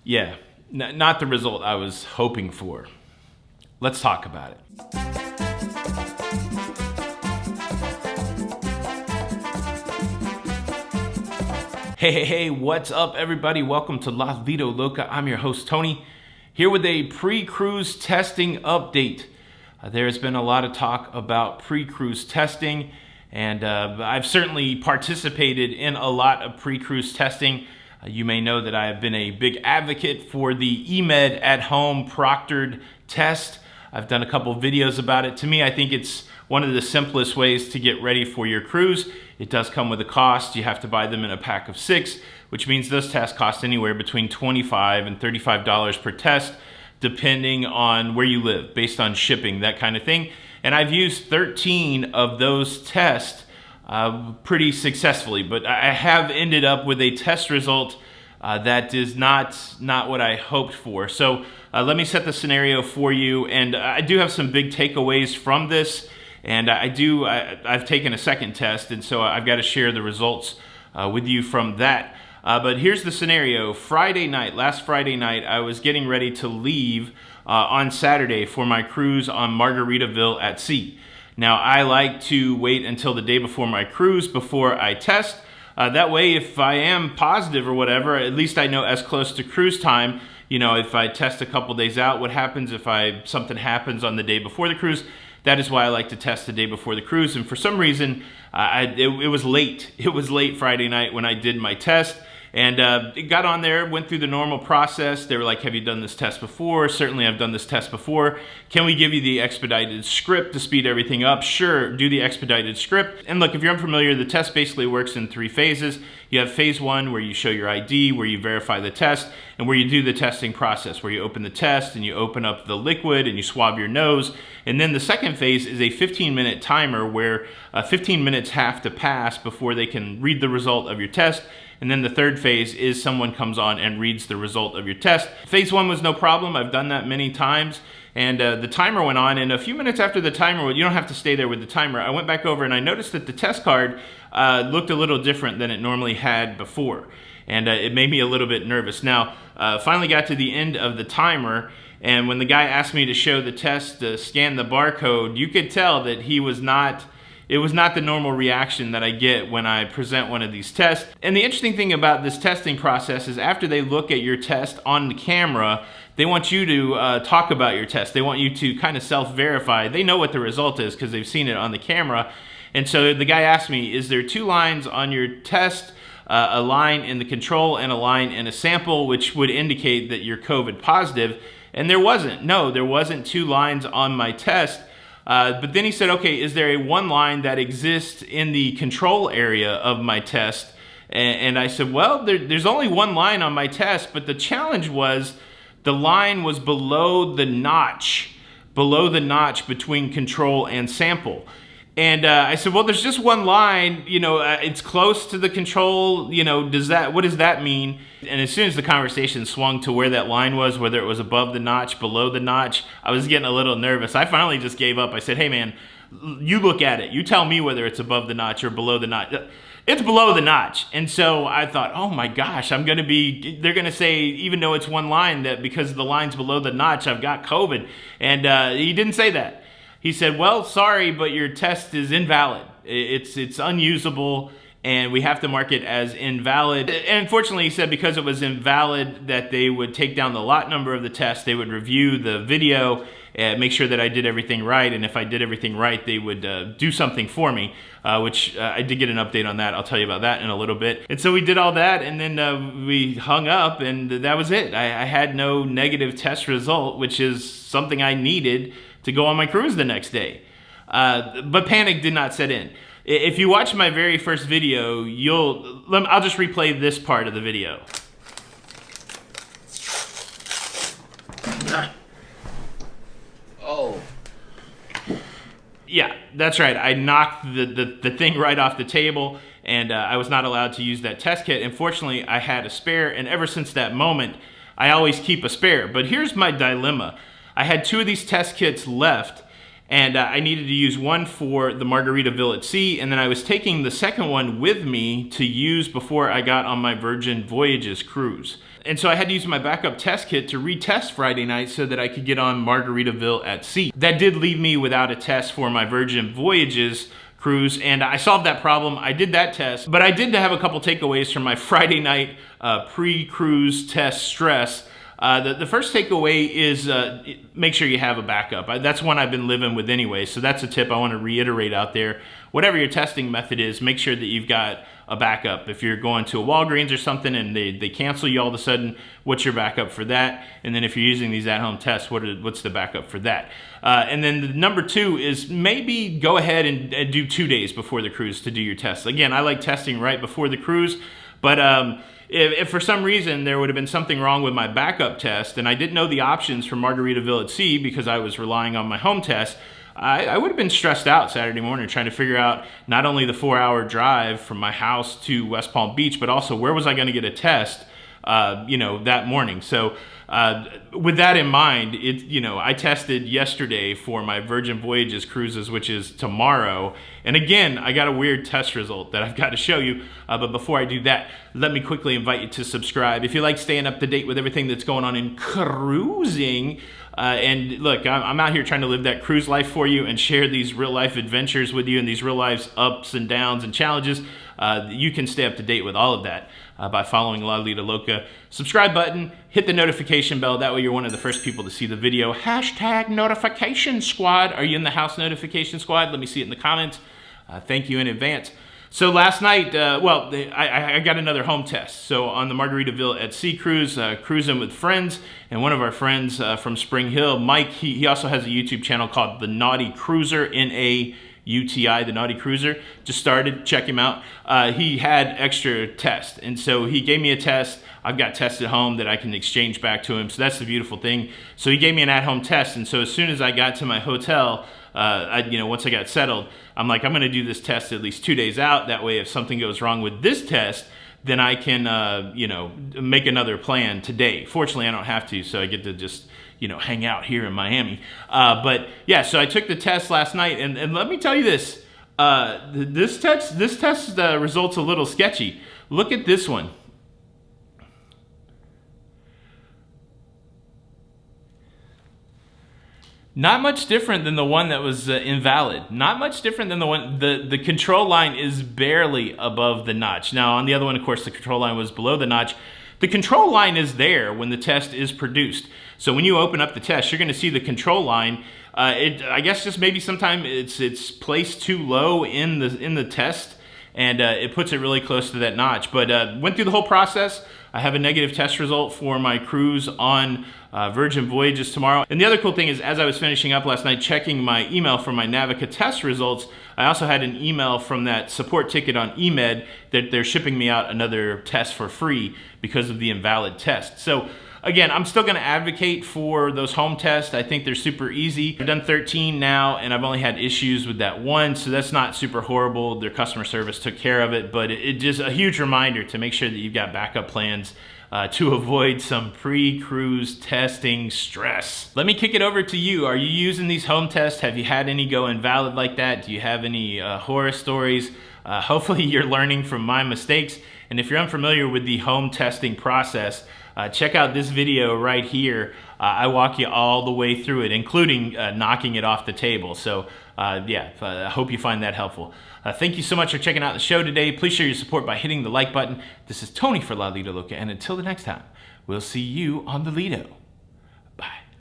Yeah, not the result I was hoping for. Let's talk about it. Hey, what's up everybody? Welcome to Lido, Loca. I'm your host, Tony, here with a pre-cruise testing update. There's been a lot of talk about pre-cruise testing, and I've certainly participated in a lot of pre-cruise testing. You may know that I have been a big advocate for the eMed at-home proctored test. I've done a couple videos about it. To me, I think it's one of the simplest ways to get ready for your cruise. It does come with a cost. You have to buy them in a pack of 6, which means those tests cost anywhere between $25 and $35 per test, depending on where you live, based on shipping, that kind of thing. And I've used 13 of those tests pretty successfully, but I have ended up with a test result that is not what I hoped for. So let me set the scenario for you, and I do have some big takeaways from this. And I've taken a second test, and so I've got to share the results with you from that. But here's the scenario. Last Friday night, I was getting ready to leave on Saturday for my cruise on Margaritaville at sea. Now, I like to wait until the day before my cruise before I test. That way, if I am positive or whatever, at least I know as close to cruise time, if I test a couple days out, what happens if something happens on the day before the cruise. That is why I like to test the day before the cruise. And for some reason, it was late. It was late Friday night when I did my test. And it got on there, went through the normal process. They were like, have you done this test before? Certainly I've done this test before. Can we give you the expedited script to speed everything up? Sure, do the expedited script. And look, if you're unfamiliar, the test basically works in 3 phases. You have phase 1 where you show your ID, where you verify the test, and where you do the testing process, where you open the test and you open up the liquid and you swab your nose. And then the second phase is a 15-minute timer where 15 minutes have to pass before they can read the result of your test. And then the third phase is someone comes on and reads the result of your test. Phase 1 was no problem. I've done that many times. And the timer went on, and a few minutes after the timer, you don't have to stay there with the timer, I went back over and I noticed that the test card looked a little different than it normally had before. And it made me a little bit nervous. Now, finally got to the end of the timer, and when the guy asked me to show the test, to scan the barcode, you could tell that it was not the normal reaction that I get when I present one of these tests. And the interesting thing about this testing process is after they look at your test on the camera, they want you to talk about your test. They want you to kind of self-verify. They know what the result is because they've seen it on the camera. And so the guy asked me, is there 2 lines on your test, a line in the control and a line in a sample, which would indicate that you're COVID positive? And there wasn't. No, there wasn't 2 lines on my test. But then he said, okay, is there a 1 line that exists in the control area of my test? And I said, well, there's only 1 line on my test, but the challenge was the line was below the notch between control and sample. And I said, well, there's just 1 line, it's close to the control, what does that mean? And as soon as the conversation swung to where that line was, whether it was above the notch, below the notch, I was getting a little nervous. I finally just gave up. I said, hey man, you look at it. You tell me whether it's above the notch or below the notch. It's below the notch. And so I thought, oh my gosh, they're gonna say, even though it's 1 line, that because the line's below the notch, I've got COVID. And he didn't say that. He said, well, sorry, but your test is invalid. It's unusable, and we have to mark it as invalid. And unfortunately, he said because it was invalid that they would take down the lot number of the test, they would review the video and make sure that I did everything right, and if I did everything right, they would do something for me, which I did get an update on that. I'll tell you about that in a little bit. And so we did all that, and then we hung up, and that was it. I had no negative test result, which is something I needed to go on my cruise the next day. But panic did not set in. If you watch my very first video, I'll just replay this part of the video. Oh. Yeah, that's right. I knocked the thing right off the table, and I was not allowed to use that test kit. Unfortunately, I had a spare, and ever since that moment, I always keep a spare. But here's my dilemma. I had 2 of these test kits left, And I needed to use one for the Margaritaville at sea, and then I was taking the second one with me to use before I got on my Virgin Voyages cruise. And so I had to use my backup test kit to retest Friday night so that I could get on Margaritaville at sea. That did leave me without a test for my Virgin Voyages cruise, and I solved that problem. I did that test, but I did have a couple takeaways from my Friday night pre-cruise test stress. The first takeaway is make sure you have a backup. That's one I've been living with anyway, so that's a tip I want to reiterate out there. Whatever your testing method is, make sure that you've got a backup. If you're going to a Walgreens or something and they cancel you all of a sudden, what's your backup for that? And then if you're using these at-home tests, what's the backup for that? And then the number two is maybe go ahead and do 2 days before the cruise to do your tests. Again, I like testing right before the cruise, but if for some reason there would have been something wrong with my backup test and I didn't know the options for Margaritaville at sea because I was relying on my home test, I would have been stressed out Saturday morning trying to figure out not only the 4-hour drive from my house to West Palm Beach, but also where was I going to get a test, that morning. So with that in mind, I tested yesterday for my Virgin Voyages cruises, which is tomorrow. And again, I got a weird test result that I've got to show you. But before I do that, let me quickly invite you to subscribe. If you like staying up to date with everything that's going on in cruising, and look, I'm out here trying to live that cruise life for you and share these real life adventures with you and these real life ups and downs and challenges. You can stay up to date with all of that by following Lido Loca. Subscribe button, hit the notification bell. That way you're one of the first people to see the video. Hashtag notification squad. Are you in the house notification squad? Let me see it in the comments. Thank you in advance. So last night, I got another home test. So on the Margaritaville at sea cruise, cruising with friends, and one of our friends from Spring Hill, Mike, he also has a YouTube channel called the Nauti Cruiser, N-A-U-T-I, the Nauti Cruiser. Just started, check him out. He had extra tests, and so he gave me a test. I've got tests at home that I can exchange back to him, so that's the beautiful thing. So he gave me an at-home test, and so as soon as I got to my hotel, once I got settled, I'm like, I'm going to do this test at least 2 days out. That way, if something goes wrong with this test, then I can, make another plan today. Fortunately, I don't have to, so I get to just, hang out here in Miami. But yeah, so I took the test last night, and let me tell you this, this test results a little sketchy. Look at this one. Not much different than the one that was invalid. Not much different than the one, the control line is barely above the notch. Now on the other one, of course, the control line was below the notch. The control line is there when the test is produced. So when you open up the test, you're gonna see the control line. I guess just maybe sometime it's placed too low in the test, and it puts it really close to that notch. But went through the whole process. I have a negative test result for my cruise on Virgin Voyages tomorrow. And the other cool thing is, as I was finishing up last night checking my email for my Navica test results, I also had an email from that support ticket on eMed that they're shipping me out another test for free because of the invalid test. So again, I'm still gonna advocate for those home tests. I think they're super easy. I've done 13 now, and I've only had issues with that one, so that's not super horrible. Their customer service took care of it, but it just a huge reminder to make sure that you've got backup plans to avoid some pre-cruise testing stress. Let me kick it over to you. Are you using these home tests? Have you had any go invalid like that? Do you have any horror stories? Hopefully you're learning from my mistakes. And if you're unfamiliar with the home testing process, check out this video right here. I walk you all the way through it, including knocking it off the table. So I hope you find that helpful. Thank you so much for checking out the show today. Please show your support by hitting the like button. This is Tony for Lido Loca, and until the next time, we'll see you on the Lido.